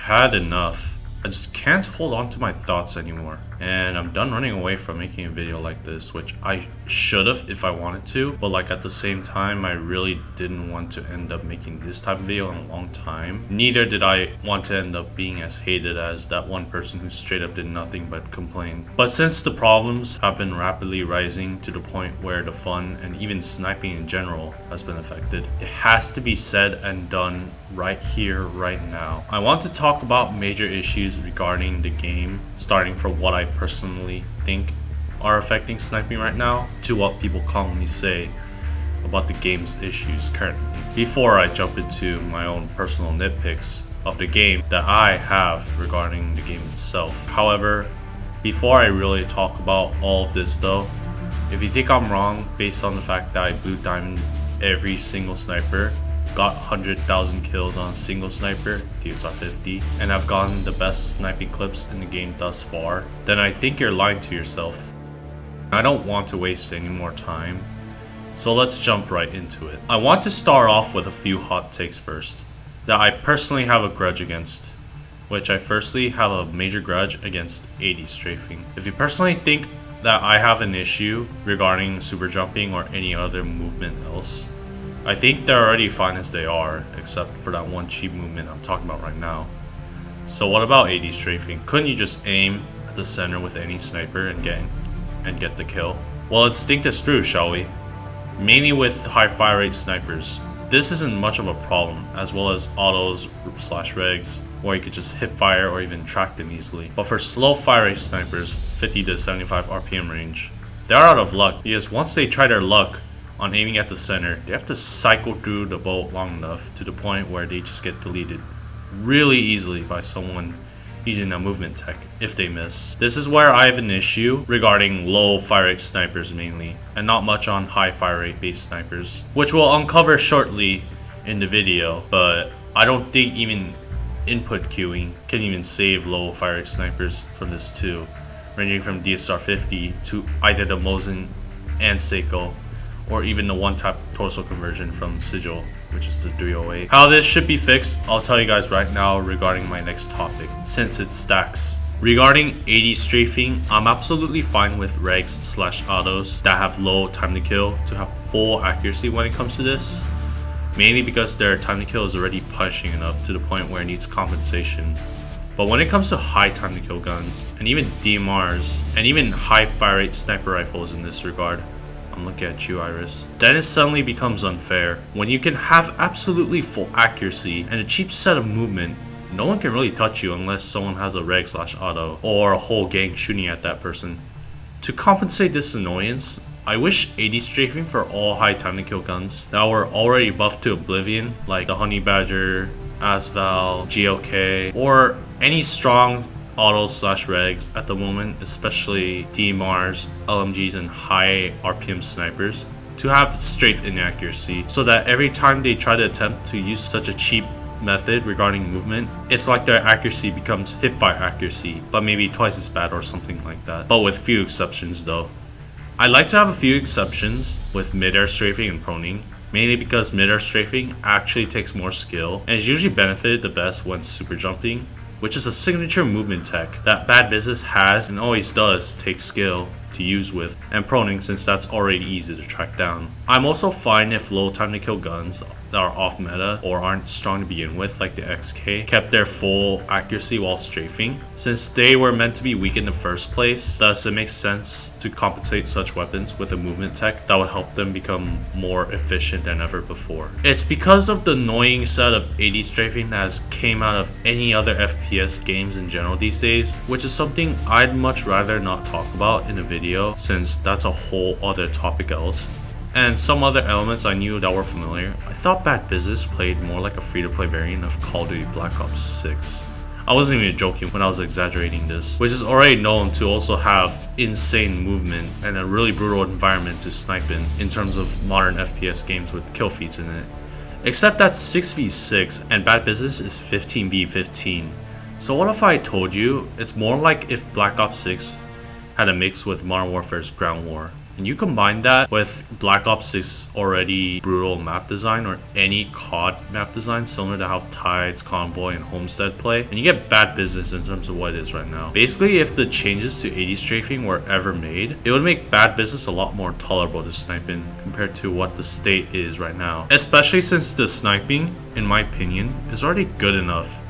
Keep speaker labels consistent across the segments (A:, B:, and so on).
A: had enough. I just can't hold on to my thoughts anymore. And I'm done running away from making a video like this, which I should have if I wanted to. But like at the same time, I really didn't want to end up making this type of video in a long time. Neither did I want to end up being as hated as that one person who straight up did nothing but complain. But since the problems have been rapidly rising to the point where the fun and even sniping in general has been affected, it has to be said and done right here, right now. I want to talk about major issues regarding the game, starting from what I personally think are affecting sniping right now to what people commonly say about the game's issues currently. Before I jump into my own personal nitpicks of the game that I have regarding the game itself. However, before I really talk about all of this though, if you think I'm wrong based on the fact that I blue diamond every single sniper, got 100,000 kills on a single sniper, DSR 50, and I've gotten the best sniping clips in the game thus far, then I think you're lying to yourself. I don't want to waste any more time, so let's jump right into it. I want to start off with a few hot takes first, that I personally have a grudge against, which I firstly have a major grudge against 80 strafing. If you personally think that I have an issue regarding super jumping or any other movement else, I think they're already fine as they are, except for that one cheap movement I'm talking about right now. So what about 80 strafing? Couldn't you just aim at the center with any sniper and get the kill? Well, let's think this through, shall we? Mainly with high fire rate snipers, this isn't much of a problem, as well as autos / regs, where you could just hip fire or even track them easily. But for slow fire rate snipers, 50 to 75 RPM range, they're out of luck, because once they try their luck on aiming at the center, they have to cycle through the bolt long enough to the point where they just get deleted really easily by someone using that movement tech if they miss. This is where I have an issue regarding low fire rate snipers mainly, and not much on high fire rate based snipers, which we'll uncover shortly in the video. But I don't think even input queuing can even save low fire rate snipers from this too, ranging from DSR 50 to either the Mosin and Seiko, or even the one-tap torso conversion from Sigil, which is the 308. How this should be fixed, I'll tell you guys right now regarding my next topic, since it stacks. Regarding 80 strafing, I'm absolutely fine with regs / autos that have low time to kill to have full accuracy when it comes to this, mainly because their time to kill is already punishing enough to the point where it needs compensation. But when it comes to high time to kill guns, and even DMRs, and even high fire rate sniper rifles in this regard, I'm looking at you, Iris, then it suddenly becomes unfair. When you can have absolutely full accuracy and a cheap set of movement, no one can really touch you unless someone has a reg / auto or a whole gang shooting at that person. To compensate this annoyance, I wish 80 strafing for all high time to kill guns that were already buffed to oblivion, like the Honey Badger, Asval, GLK, or any strong autos / regs at the moment, especially DMRs, LMGs, and high RPM snipers, to have strafe inaccuracy, so that every time they try to attempt to use such a cheap method regarding movement, it's like their accuracy becomes hipfire accuracy, but maybe twice as bad or something like that. But with few exceptions though. I like to have a few exceptions with mid-air strafing and proning, mainly because mid-air strafing actually takes more skill and is usually benefited the best when super jumping, which is a signature movement tech that Bad Business has and always does take skill to use with, and proning since that's already easy to track down. I'm also fine if low time to kill guns that are off meta or aren't strong to begin with, like the XK, kept their full accuracy while strafing, since they were meant to be weak in the first place. Thus it makes sense to compensate such weapons with a movement tech that would help them become more efficient than ever before. It's because of the annoying set of 80 strafing that has came out of any other FPS games in general these days, which is something I'd much rather not talk about in a video, since that's a whole other topic else. And some other elements I knew that were familiar. I thought Bad Business played more like a free-to-play variant of Call of Duty Black Ops 6. I wasn't even joking when I was exaggerating this, which is already known to also have insane movement and a really brutal environment to snipe in terms of modern FPS games with kill feeds in it. Except that's 6v6 and Bad Business is 15v15. So what if I told you it's more like if Black Ops 6 had a mix with Modern Warfare's Ground War, And you combine that with Black Ops 6 already brutal map design, or any COD map design similar to how Tides, Convoy, and Homestead play, and you get bad business in terms of what it is right now. Basically, if the changes to 80 strafing were ever made, it would make bad business a lot more tolerable to sniping compared to what the state is right now. Especially since the sniping, in my opinion, is already good enough.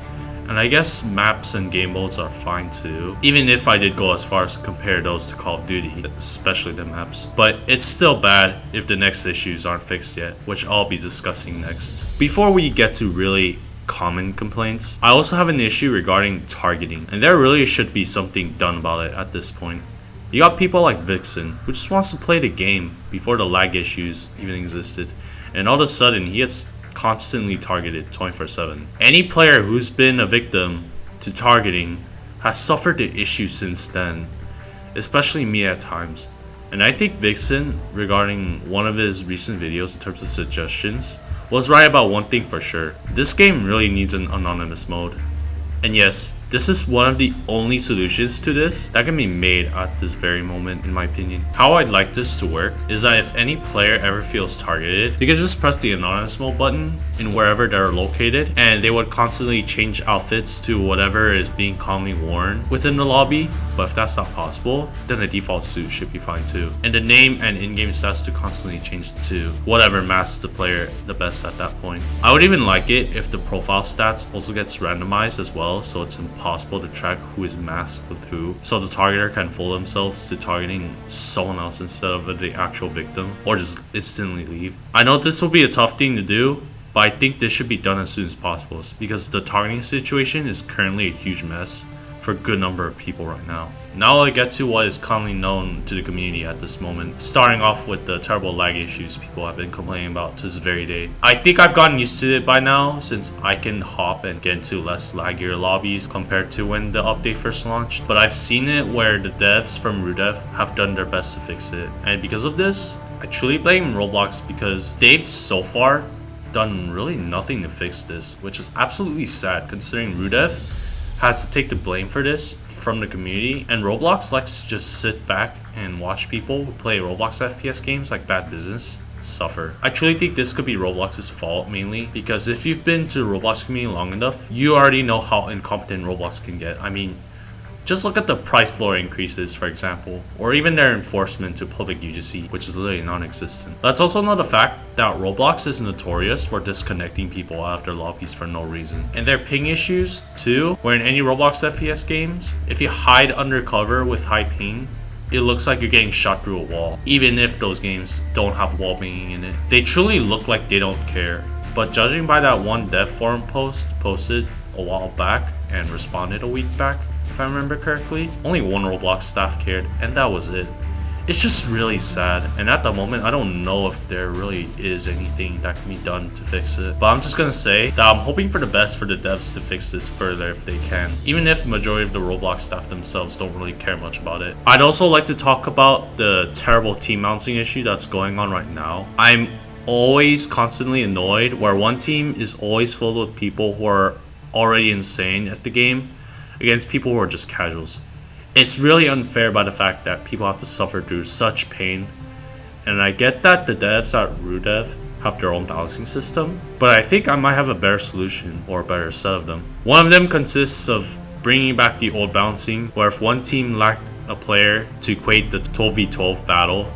A: And I guess maps and game modes are fine too, even if I did go as far as to compare those to Call of Duty, especially the maps. But it's still bad if the next issues aren't fixed yet, which I'll be discussing next. Before we get to really common complaints, I also have an issue regarding targeting, and there really should be something done about it at this point. You got people like Vixen, who just wants to play the game before the lag issues even existed, and all of a sudden he gets constantly targeted 24/7. Any player who's been a victim to targeting has suffered the issue since then, especially me at times. And I think Vixen, regarding one of his recent videos in terms of suggestions, was right about one thing for sure. This game really needs an anonymous mode. And yes, this is one of the only solutions to this that can be made at this very moment, in my opinion. How I'd like this to work is that if any player ever feels targeted, they can just press the anonymous mode button in wherever they're located, and they would constantly change outfits to whatever is being commonly worn within the lobby. But if that's not possible, then the default suit should be fine too. And the name and in-game stats to constantly change to whatever masks the player the best at that point. I would even like it if the profile stats also gets randomized as well, so it's impossible to track who is masked with who, so the targeter can fool themselves to targeting someone else instead of the actual victim, or just instantly leave. I know this will be a tough thing to do, but I think this should be done as soon as possible, because the targeting situation is currently a huge mess for a good number of people right now. Now I get to what is commonly known to the community at this moment, starting off with the terrible lag issues people have been complaining about to this very day. I think I've gotten used to it by now, since I can hop and get into less laggier lobbies compared to when the update first launched, but I've seen it where the devs from Rudev have done their best to fix it, and because of this, I truly blame Roblox, because they've so far done really nothing to fix this, which is absolutely sad considering Rudev has to take the blame for this from the community, and Roblox likes to just sit back and watch people who play Roblox FPS games like bad business suffer. I truly think this could be Roblox's fault mainly, because if you've been to the Roblox community long enough, you already know how incompetent Roblox can get. I mean, just look at the price floor increases, for example, or even their enforcement to public UGC, which is literally non-existent. Let's also know the fact that Roblox is notorious for disconnecting people out of their lobbies for no reason. And their ping issues too, where in any Roblox FPS games, if you hide under cover with high ping, it looks like you're getting shot through a wall, even if those games don't have wall pinging in it. They truly look like they don't care. But judging by that one dev forum post posted a while back and responded a week back, if I remember correctly, only one Roblox staff cared, and that was it. It's just really sad, and at the moment I don't know if there really is anything that can be done to fix it. But I'm just gonna say that I'm hoping for the best for the devs to fix this further if they can, even if the majority of the Roblox staff themselves don't really care much about it. I'd also like to talk about the terrible team mounting issue that's going on right now. I'm always constantly annoyed where one team is always filled with people who are already insane at the game against people who are just casuals. It's really unfair by the fact that people have to suffer through such pain, and I get that the devs at Rudev have their own balancing system, but I think I might have a better solution, or a better set of them. One of them consists of bringing back the old balancing, where if one team lacked a player to equate the 12v12 battle,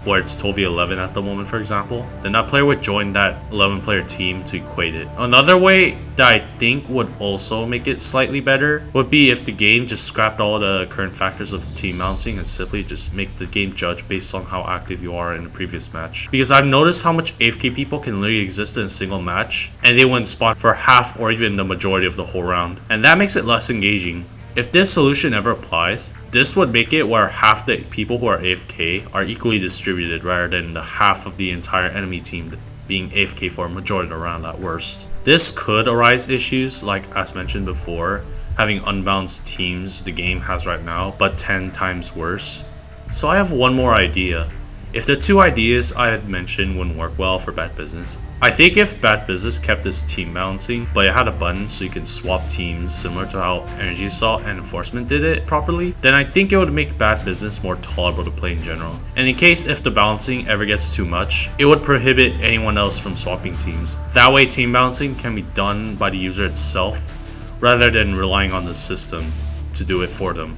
A: where it's 12v11 at the moment, for example, then that player would join that 11 player team to equate it. Another way that I think would also make it slightly better would be if the game just scrapped all the current factors of team mounting and simply just make the game judge based on how active you are in the previous match. Because I've noticed how much AFK people can literally exist in a single match, and they wouldn't spawn for half or even the majority of the whole round, and that makes it less engaging. If this solution ever applies, this would make it where half the people who are AFK are equally distributed rather than the half of the entire enemy team being AFK for a majority of the round at worst. This could arise issues like, as mentioned before, having unbalanced teams the game has right now, but 10 times worse. So I have one more idea. If the two ideas I had mentioned wouldn't work well for Bad Business, I think if Bad Business kept this team balancing, but it had a button so you can swap teams similar to how Energy Assault and Enforcement did it properly, then I think it would make Bad Business more tolerable to play in general. And in case if the balancing ever gets too much, it would prohibit anyone else from swapping teams. That way team balancing can be done by the user itself, rather than relying on the system to do it for them.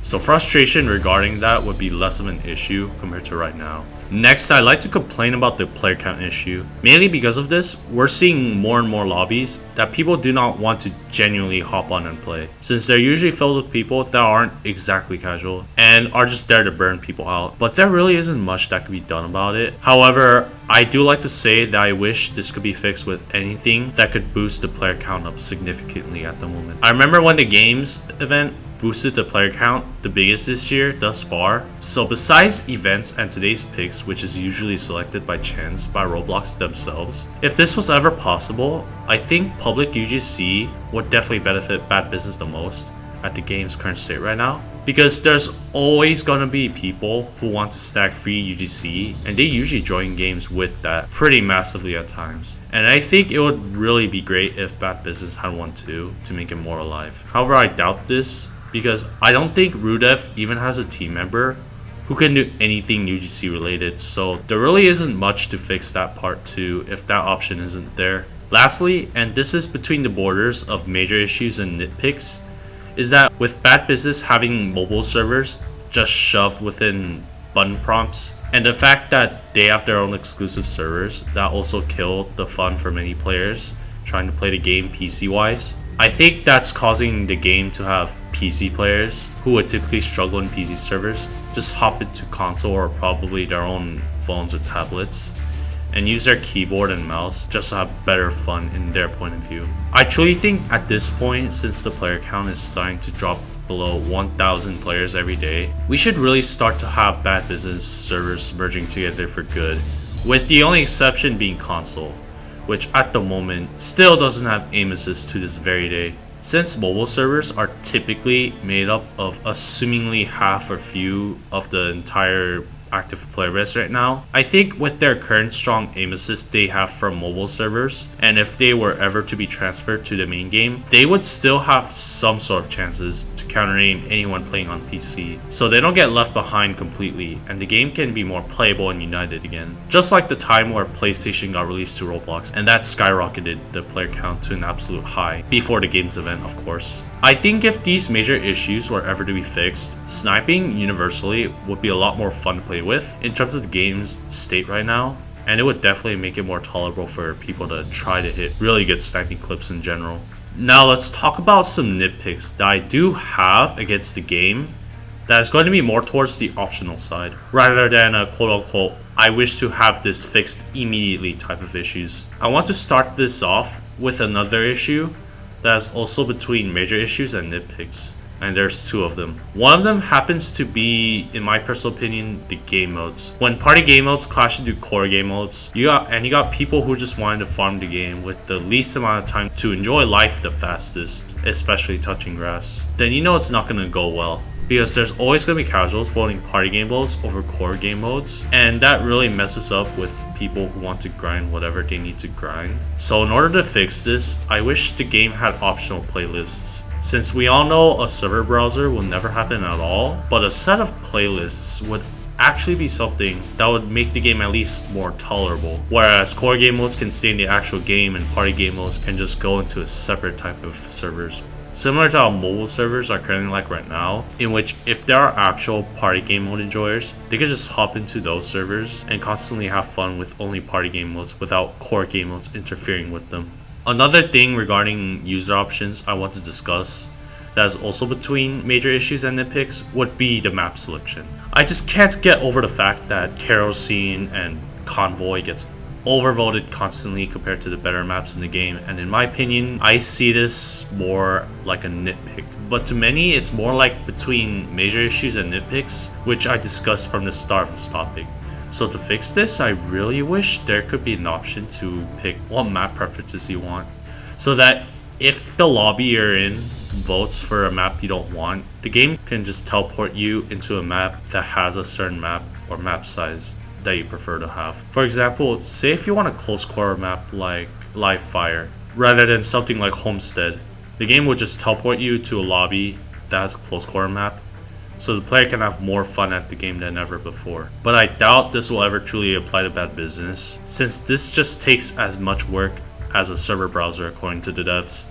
A: So frustration regarding that would be less of an issue compared to right now. Next, I'd like to complain about the player count issue. Mainly because of this, we're seeing more and more lobbies that people do not want to genuinely hop on and play, since they're usually filled with people that aren't exactly casual and are just there to burn people out. But there really isn't much that can be done about it. However, I do like to say that I wish this could be fixed with anything that could boost the player count up significantly at the moment. I remember when the games event boosted the player count the biggest this year thus far. So besides events and today's picks, which is usually selected by chance by Roblox themselves, if this was ever possible, I think public UGC would definitely benefit Bad Business the most at the game's current state right now. Because there's always gonna be people who want to stack free UGC, and they usually join games with that pretty massively at times. And I think it would really be great if Bad Business had one too, to make it more alive. However, I doubt this, because I don't think Rudev even has a team member who can do anything UGC related, so there really isn't much to fix that part too if that option isn't there. Lastly, and this is between the borders of major issues and nitpicks, is that with Bad Business having mobile servers just shoved within button prompts, and the fact that they have their own exclusive servers that also kill the fun for many players trying to play the game PC wise, I think that's causing the game to have PC players who would typically struggle in PC servers just hop into console or probably their own phones or tablets and use their keyboard and mouse just to have better fun in their point of view. I truly think at this point, since the player count is starting to drop below 1,000 players every day, we should really start to have Bad Business servers merging together for good, with the only exception being console, which at the moment still doesn't have aim assist to this very day. Since mobile servers are typically made up of assumingly half or few of the entire active player base right now, I think with their current strong aim assist they have from mobile servers, and if they were ever to be transferred to the main game, they would still have some sort of chances to counter aim anyone playing on PC, so they don't get left behind completely and the game can be more playable and united again. Just like the time where PlayStation got released to Roblox and that skyrocketed the player count to an absolute high before the game's event, of course. I think if these major issues were ever to be fixed, sniping universally would be a lot more fun to play with in terms of the game's state right now, and it would definitely make it more tolerable for people to try to hit really good sniping clips in general. Now let's talk about some nitpicks that I do have against the game that is going to be more towards the optional side, rather than a quote-unquote I wish to have this fixed immediately type of issues. I want to start this off with another issue that is also between major issues and nitpicks, and there's two of them. One of them happens to be, in my personal opinion, the game modes. When party game modes clash into core game modes, you got people who just wanted to farm the game with the least amount of time to enjoy life the fastest, especially touching grass, then you know it's not going to go well, because there's always going to be casuals voting party game modes over core game modes, and that really messes up with people who want to grind whatever they need to grind. So in order to fix this, I wish the game had optional playlists. Since we all know a server browser will never happen at all, but a set of playlists would actually be something that would make the game at least more tolerable, whereas core game modes can stay in the actual game and party game modes can just go into a separate type of servers. Similar to how mobile servers are currently like right now, in which if there are actual party game mode enjoyers, they could just hop into those servers and constantly have fun with only party game modes without core game modes interfering with them. Another thing regarding user options I want to discuss that is also between major issues and nitpicks would be the map selection. I just can't get over the fact that Kerosene and Convoy gets overvoted constantly compared to the better maps in the game, and in my opinion, I see this more like a nitpick. But to many, it's more like between major issues and nitpicks, which I discussed from the start of this topic. So to fix this, I really wish there could be an option to pick what map preferences you want, so that if the lobby you're in votes for a map you don't want, the game can just teleport you into a map that has a certain map or map size that you prefer to have. For example, say if you want a close quarter map like Live Fire, rather than something like Homestead, the game will just teleport you to a lobby that has a close quarter map, so the player can have more fun at the game than ever before. But I doubt this will ever truly apply to bad business, since this just takes as much work as a server browser according to the devs.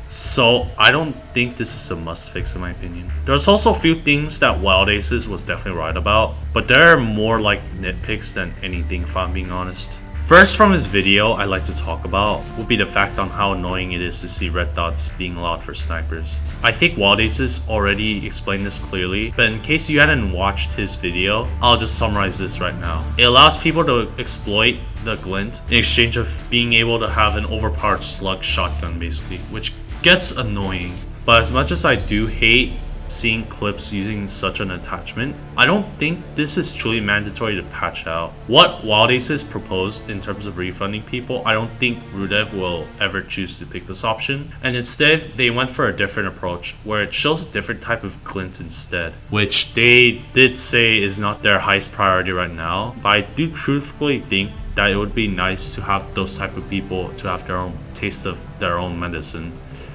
A: So I don't think this is a must fix in my opinion. There's also a few things that Wild Aces was definitely right about, but they're more like nitpicks than anything if I'm being honest. First from his video I'd like to talk about would be the fact on how annoying it is to see red dots being allowed for snipers. I think Wild Aces already explained this clearly, but in case you hadn't watched his video, I'll just summarize this right now. It allows people to exploit the glint in exchange of being able to have an overpowered slug shotgun basically, which gets annoying. But as much as I do hate seeing clips using such an attachment, I don't think this is truly mandatory to patch out. What Wild Aces proposed in terms of refunding people, I don't think Rudev will ever choose to pick this option, and instead they went for a different approach where it shows a different type of glint instead, which they did say is not their highest priority right now. But I do truthfully think that it would be nice to have those type of people to have their own taste of their own medicine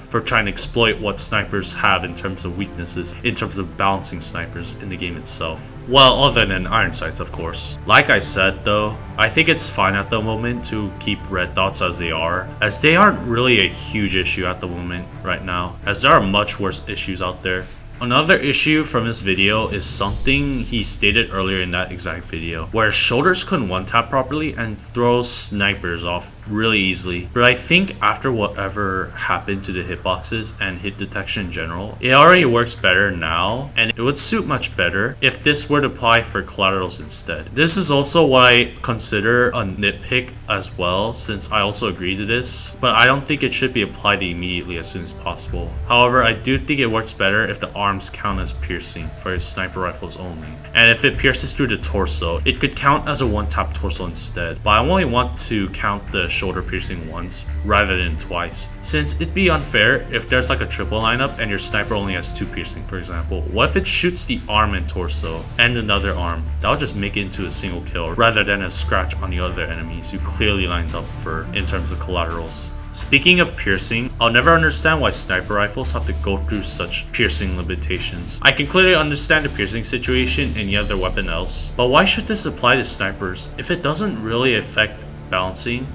A: for trying to exploit what snipers have in terms of weaknesses, in terms of balancing snipers in the game itself. Well, other than iron sights, of course. Like I said though, I think it's fine at the moment to keep red dots as they are, as they aren't really a huge issue at the moment right now, as there are much worse issues out there. Another issue from this video is something he stated earlier in that exact video, where shoulders couldn't one-tap properly and throw snipers off really easily. But I think after whatever happened to the hitboxes and hit detection in general, it already works better now, and it would suit much better if this were to apply for collaterals instead. This is also what I consider a nitpick as well, since I also agree to this, but I don't think it should be applied immediately as soon as possible. However, I do think it works better if the arms count as piercing for his sniper rifles only, and if it pierces through the torso, it could count as a one-tap torso instead. But I only want to count the shoulder piercing once rather than twice, since it'd be unfair if there's like a triple lineup and your sniper only has 2 piercing, for example. What if it shoots the arm and torso and another arm? That would just make it into a single kill rather than a scratch on the other enemies you clearly lined up for in terms of collaterals. Speaking of piercing, I'll never understand why sniper rifles have to go through such piercing limitations. I can clearly understand the piercing situation in any other weapon else, but why should this apply to snipers if it doesn't really affect balancing,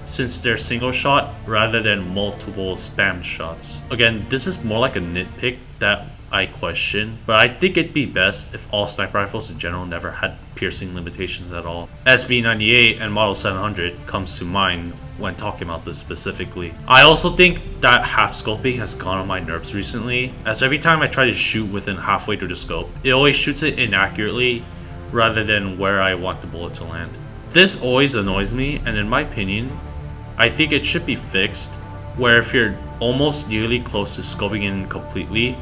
A: since they're single shot rather than multiple spam shots? Again, this is more like a nitpick that I question, but I think it'd be best if all sniper rifles in general never had piercing limitations at all. SV98 and Model 700 comes to mind when talking about this specifically. I also think that half scoping has gone on my nerves recently, as every time I try to shoot within halfway through the scope, it always shoots it inaccurately rather than where I want the bullet to land. This always annoys me, and in my opinion, I think it should be fixed, where if you're almost nearly close to scoping in completely,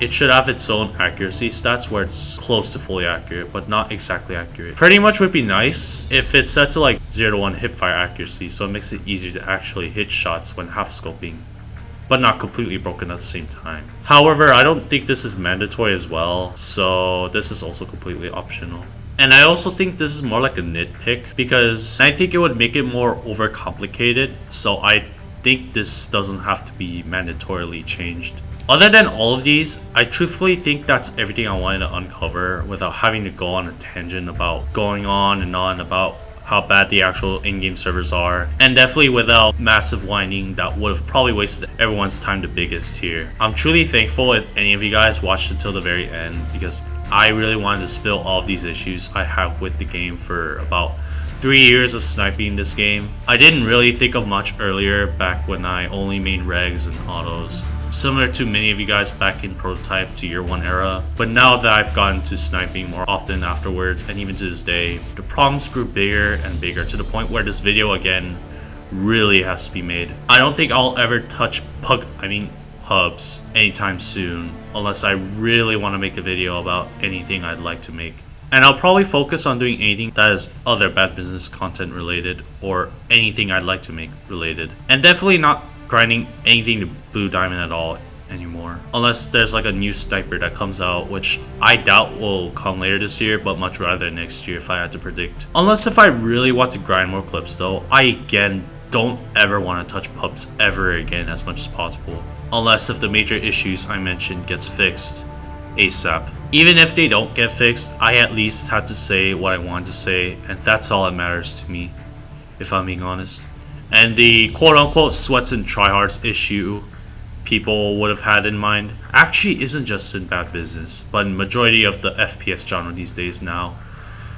A: it should have its own accuracy stats where it's close to fully accurate, but not exactly accurate. Pretty much would be nice if it's set to like 0 to 1 hipfire accuracy, so it makes it easier to actually hit shots when half scoping, but not completely broken at the same time. However, I don't think this is mandatory as well, so this is also completely optional. And I also think this is more like a nitpick, because I think it would make it more overcomplicated, so I think this doesn't have to be mandatorily changed. Other than all of these, I truthfully think that's everything I wanted to uncover without having to go on a tangent about going on and on about how bad the actual in-game servers are, and definitely without massive whining that would have probably wasted everyone's time the biggest here. I'm truly thankful if any of you guys watched until the very end, because I really wanted to spill all of these issues I have with the game for about 3 years of sniping this game. I didn't really think of much earlier, back when I only main regs and autos, similar to many of you guys back in prototype to year 1 era. But now that I've gotten to sniping more often afterwards, and even to this day, the problems grew bigger and bigger, to the point where this video again really has to be made. I don't think I'll ever touch hubs anytime soon, unless I really want to make a video about anything I'd like to make. And I'll probably focus on doing anything that is other bad business content related, or anything I'd like to make related. And definitely not grinding anything to blue diamond at all anymore. Unless there's like a new sniper that comes out, which I doubt will come later this year, but much rather next year if I had to predict. Unless if I really want to grind more clips though, I again don't ever want to touch pubs ever again as much as possible. Unless if the major issues I mentioned gets fixed ASAP. Even if they don't get fixed, I at least had to say what I wanted to say, and that's all that matters to me, if I'm being honest. And the quote-unquote sweats and tryhards issue people would have had in mind actually isn't just in bad business, but in majority of the FPS genre these days now.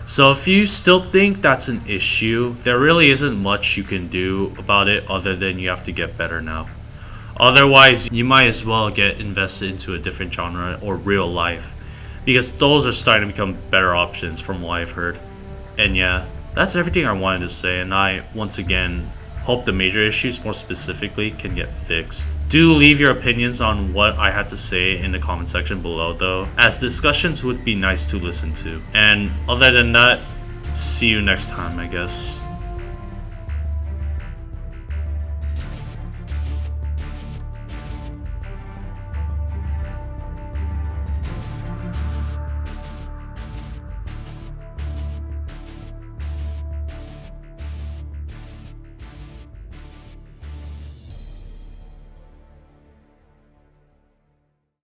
A: So if you still think that's an issue, there really isn't much you can do about it other than you have to get better now. Otherwise, you might as well get invested into a different genre or real life, because those are starting to become better options from what I've heard. And yeah, that's everything I wanted to say, and I, once again, hope the major issues more specifically can get fixed. Do leave your opinions on what I had to say in the comment section below though, as discussions would be nice to listen to. And other than that, see you next time, I guess.